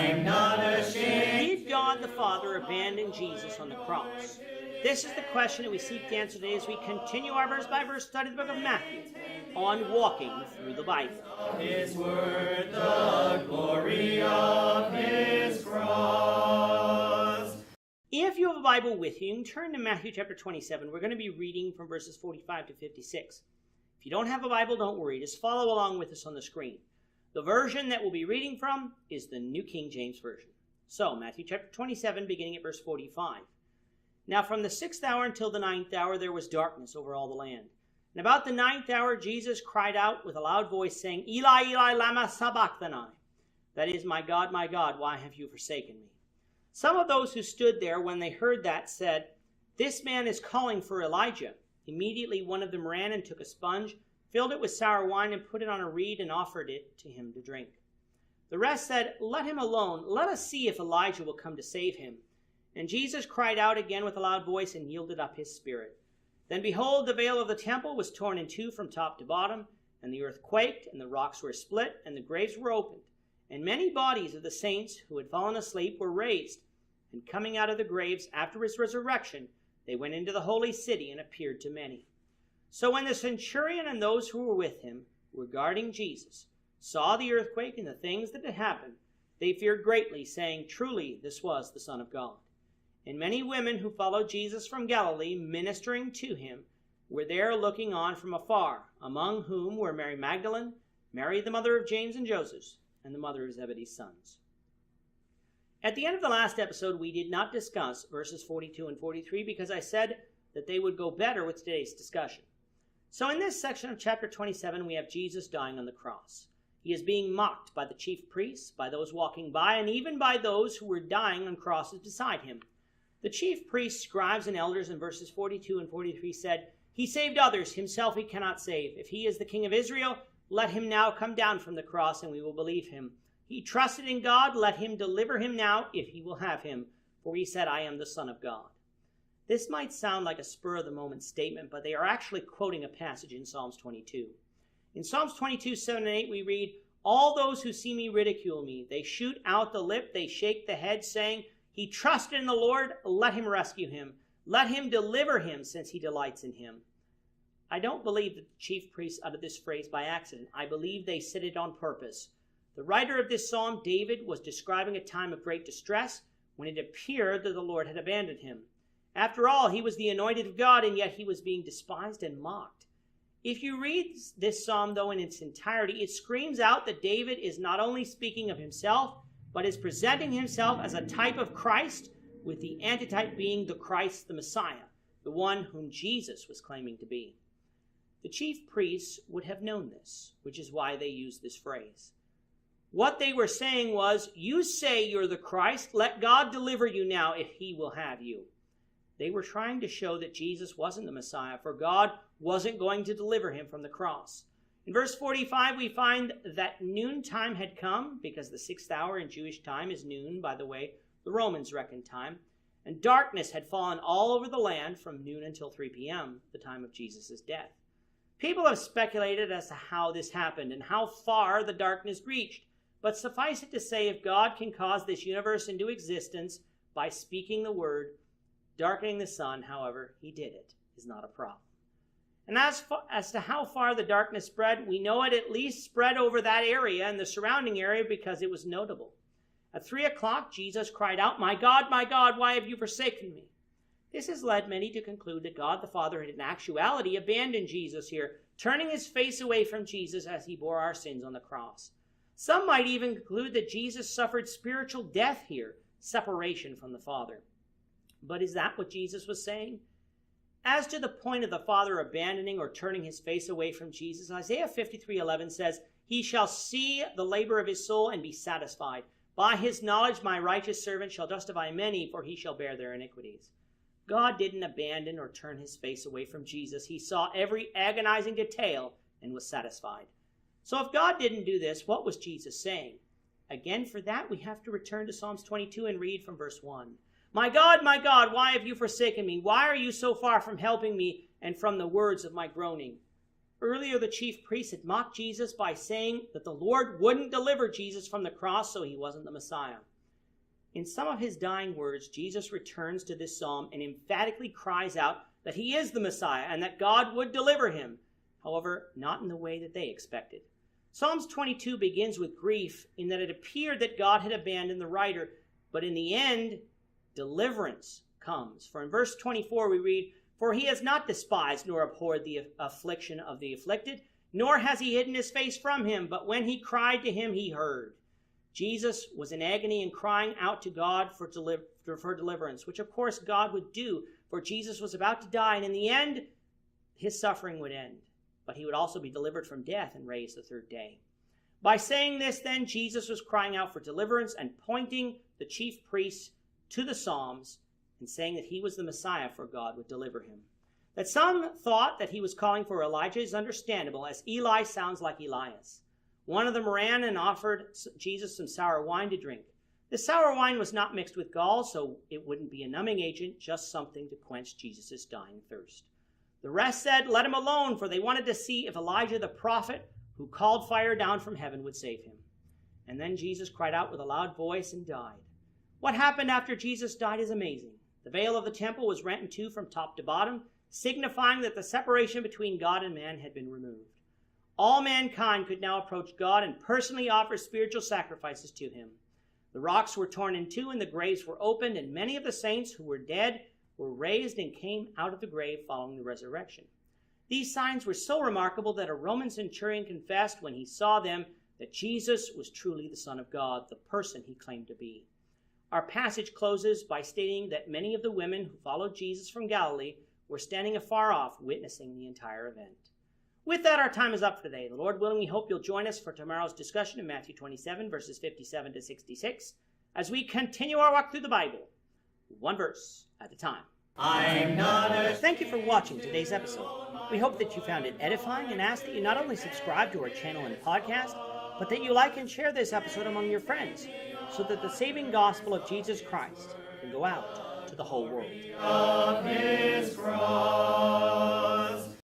I'm not ashamed. Did God the Father abandon Jesus on the cross? This is the question that we seek to answer today as we continue our verse-by-verse study of the book of Matthew on walking through the Bible. His word, the glory of his cross. If you have a Bible with you, you can turn to Matthew chapter 27. We're going to be reading from verses 45 to 56. If you don't have a Bible, don't worry. Just follow along with us on the screen. The version that we'll be reading from is the New King James Version. So, Matthew chapter 27, beginning at verse 45. Now from the 6th hour until the 9th hour there was darkness over all the land. And about the 9th hour Jesus cried out with a loud voice, saying, Eli, Eli, lama sabachthani? That is, my God, why have you forsaken me? Some of those who stood there when they heard that said, This man is calling for Elijah. Immediately one of them ran and took a sponge, filled it with sour wine, and put it on a reed and offered it to him to drink. The rest said, Let him alone. Let us see if Elijah will come to save him. And Jesus cried out again with a loud voice and yielded up his spirit. Then behold, the veil of the temple was torn in two from top to bottom, and the earth quaked, and the rocks were split, and the graves were opened. And many bodies of the saints who had fallen asleep were raised. And coming out of the graves after his resurrection, they went into the holy city and appeared to many. So when the centurion and those who were with him, regarding Jesus, saw the earthquake and the things that had happened, they feared greatly, saying, Truly, this was the Son of God. And many women who followed Jesus from Galilee, ministering to him, were there looking on from afar, among whom were Mary Magdalene, Mary the mother of James and Joseph, and the mother of Zebedee's sons. At the end of the last episode, we did not discuss verses 42 and 43 because I said that they would go better with today's discussion. So in this section of chapter 27, we have Jesus dying on the cross. He is being mocked by the chief priests, by those walking by, and even by those who were dying on crosses beside him. The chief priests, scribes, and elders in verses 42 and 43 said, He saved others, himself he cannot save. If he is the King of Israel, let him now come down from the cross, and we will believe him. He trusted in God, let him deliver him now, if he will have him. For he said, I am the Son of God. This might sound like a spur-of-the-moment statement, but they are actually quoting a passage in Psalms 22. In Psalms 22, 7 and 8, we read, All those who see me ridicule me. They shoot out the lip, they shake the head, saying, He trusted in the Lord, let him rescue him. Let him deliver him, since he delights in him. I don't believe that the chief priests uttered this phrase by accident. I believe they said it on purpose. The writer of this psalm, David, was describing a time of great distress when it appeared that the Lord had abandoned him. After all, he was the anointed of God, and yet he was being despised and mocked. If you read this psalm, though, in its entirety, it screams out that David is not only speaking of himself, but is presenting himself as a type of Christ, with the antitype being the Christ, the Messiah, the one whom Jesus was claiming to be. The chief priests would have known this, which is why they used this phrase. What they were saying was, You say you're the Christ, let God deliver you now if he will have you. They were trying to show that Jesus wasn't the Messiah, for God wasn't going to deliver him from the cross. In verse 45, we find that noontime had come, because the 6th hour in Jewish time is noon, by the way the Romans reckoned time, and darkness had fallen all over the land from noon until 3 p.m., the time of Jesus' death. People have speculated as to how this happened and how far the darkness reached, but suffice it to say, if God can cause this universe into existence by speaking the word, darkening the sun, however he did it, is not a problem. And as to how far the darkness spread, we know it at least spread over that area and the surrounding area because it was notable. At 3 o'clock, Jesus cried out, my God, why have you forsaken me? This has led many to conclude that God the Father had in actuality abandoned Jesus here, turning his face away from Jesus as he bore our sins on the cross. Some might even conclude that Jesus suffered spiritual death here, separation from the Father. But is that what Jesus was saying? As to the point of the Father abandoning or turning his face away from Jesus, Isaiah 53:11 says, He shall see the labor of his soul and be satisfied. By his knowledge my righteous servant shall justify many, for he shall bear their iniquities. God didn't abandon or turn his face away from Jesus. He saw every agonizing detail and was satisfied. So if God didn't do this, what was Jesus saying? Again, for that, we have to return to Psalms 22 and read from verse 1. My God, why have you forsaken me? Why are you so far from helping me and from the words of my groaning? Earlier, the chief priests had mocked Jesus by saying that the Lord wouldn't deliver Jesus from the cross, so he wasn't the Messiah. In some of his dying words, Jesus returns to this psalm and emphatically cries out that he is the Messiah and that God would deliver him. However, not in the way that they expected. Psalms 22 begins with grief in that it appeared that God had abandoned the writer, but in the end, deliverance comes. For in verse 24 we read, "For he has not despised nor abhorred the affliction of the afflicted, nor has he hidden his face from him, but when he cried to him, he heard." Jesus was in agony and crying out to God for deliverance, which of course God would do, for Jesus was about to die, and in the end, his suffering would end. But he would also be delivered from death and raised the third day. By saying this, then, Jesus was crying out for deliverance and pointing the chief priests to the Psalms and saying that he was the Messiah, for God would deliver him. That some thought that he was calling for Elijah is understandable, as Eli sounds like Elias. One of them ran and offered Jesus some sour wine to drink. The sour wine was not mixed with gall, so it wouldn't be a numbing agent, just something to quench Jesus' dying thirst. The rest said, "Let him alone," for they wanted to see if Elijah the prophet, who called fire down from heaven, would save him. And then Jesus cried out with a loud voice and died. What happened after Jesus died is amazing. The veil of the temple was rent in two from top to bottom, signifying that the separation between God and man had been removed. All mankind could now approach God and personally offer spiritual sacrifices to him. The rocks were torn in two and the graves were opened, and many of the saints who were dead were raised and came out of the grave following the resurrection. These signs were so remarkable that a Roman centurion confessed when he saw them that Jesus was truly the Son of God, the person he claimed to be. Our passage closes by stating that many of the women who followed Jesus from Galilee were standing afar off, witnessing the entire event. With that, our time is up for today. The Lord willing, we hope you'll join us for tomorrow's discussion in Matthew 27, verses 57 to 66, as we continue our walk through the Bible, one verse at a time. I'm not ashamed. Thank you for watching today's episode. We hope that you found it edifying and ask that you not only subscribe to our channel and podcast, but that you like and share this episode among your friends, so that the saving gospel of Jesus Christ can go out to the whole world. Of his cross.